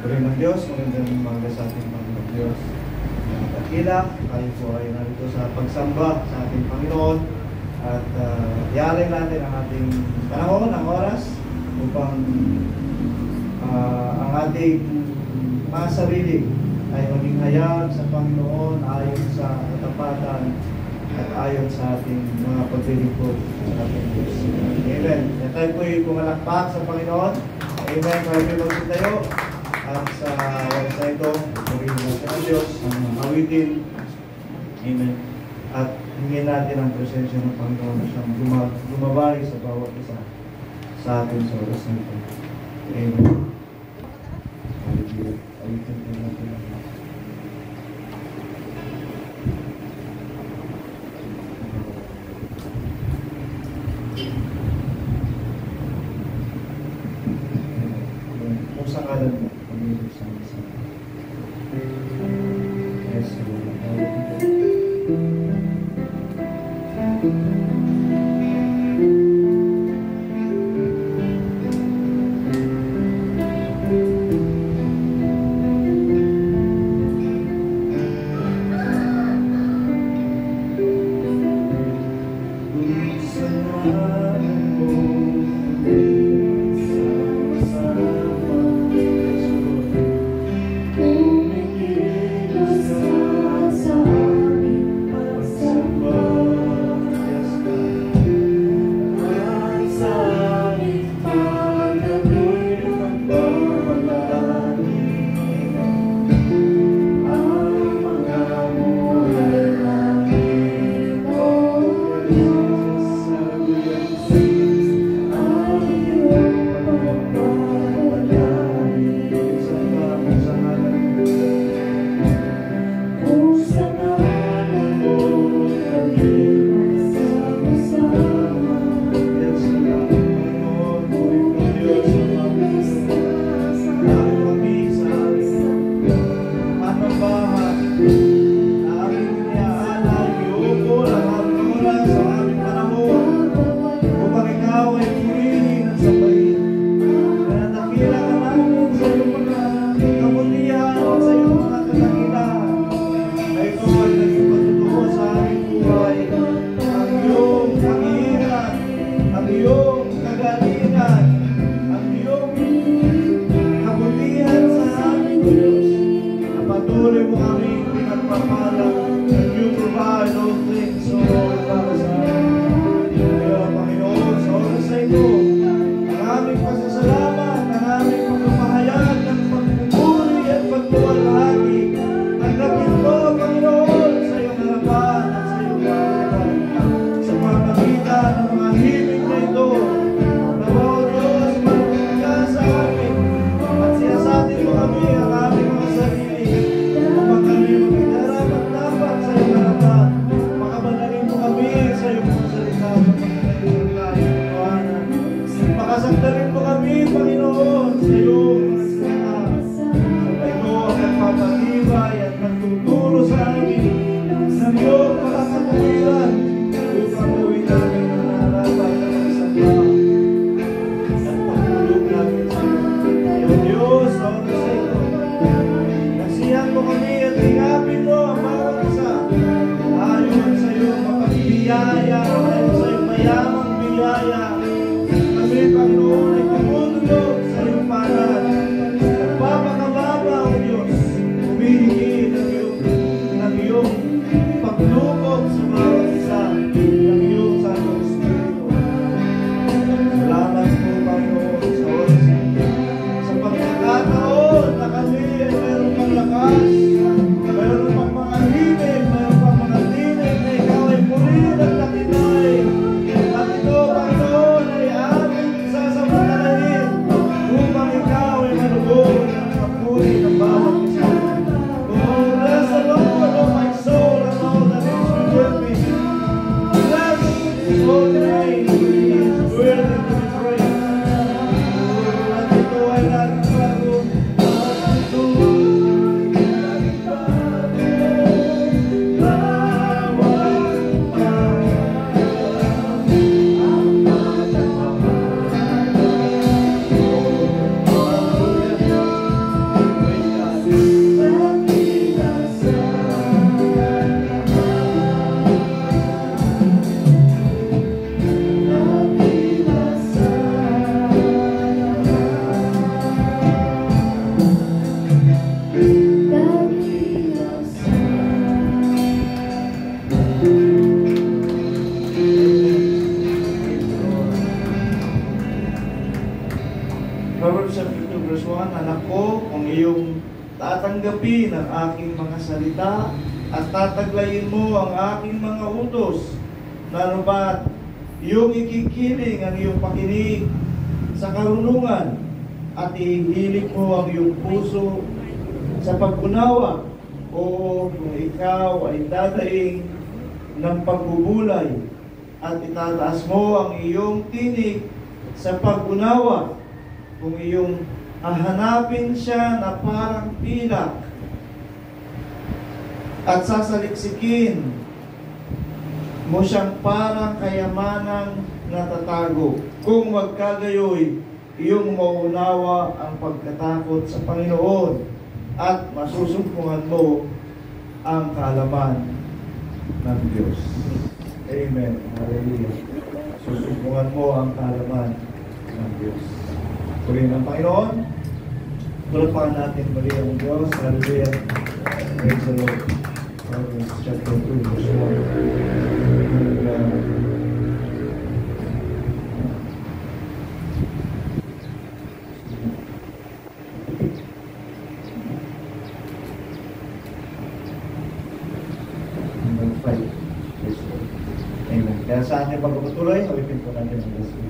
Puri ng Diyos, magandang umaga sa ating Panginoon Diyos. Dakila, tayo po ay narito sa pagsamba sa ating Panginoon at yarin natin ang ating panahon, ang oras upang ang ating mga sarili ay maging hayag sa Panginoon ayon sa katapatan at ayon sa ating mga paglilingkod sa ating Diyos. Amen. At tayo po ay pumalakpak sa Panginoon. Amen. Tayo po tayo. At sa oras na ito, purihin natin ang Diyos, ang awitin. Amen. At hingin natin ang presensya ng Panginoon na siyang lumabay sa bawat isa sa atin sa oras na ito. Amen. Awitin po natin ang Diyos. Kung sa kalan mo, pag-ibig sa isa. Yes, anak ko, kung iyong tatanggapin ang aking mga salita at tataglayin mo ang aking mga utos, na ano ba iyong ikikiling ang iyong pakinig sa karunungan at ihilig mo ang iyong puso sa pag-unawa, o kung ikaw ay dadaing ng pagbubulay at itataas mo ang iyong tinig sa pag-unawa, kung iyong hahanapin siya na parang pilak at sasaliksikin mo siyang parang kayamanang natatago, kung magkagayoy iyong maunawa ang pagkatakot sa Panginoon at masusumpungan mo ang kaalaman ng Diyos. Amen. Hallelujah. Susumpungan mo ang kaalaman ng Diyos. Purihin ang Panginoon. Tulapakan natin muli ang Diyos. Hallelujah. Praise the Lord. Proverbs chapter 2, verse 1. Amen. Kaya sa ating pagpapatuloy, ulitin po natin ang Diyos.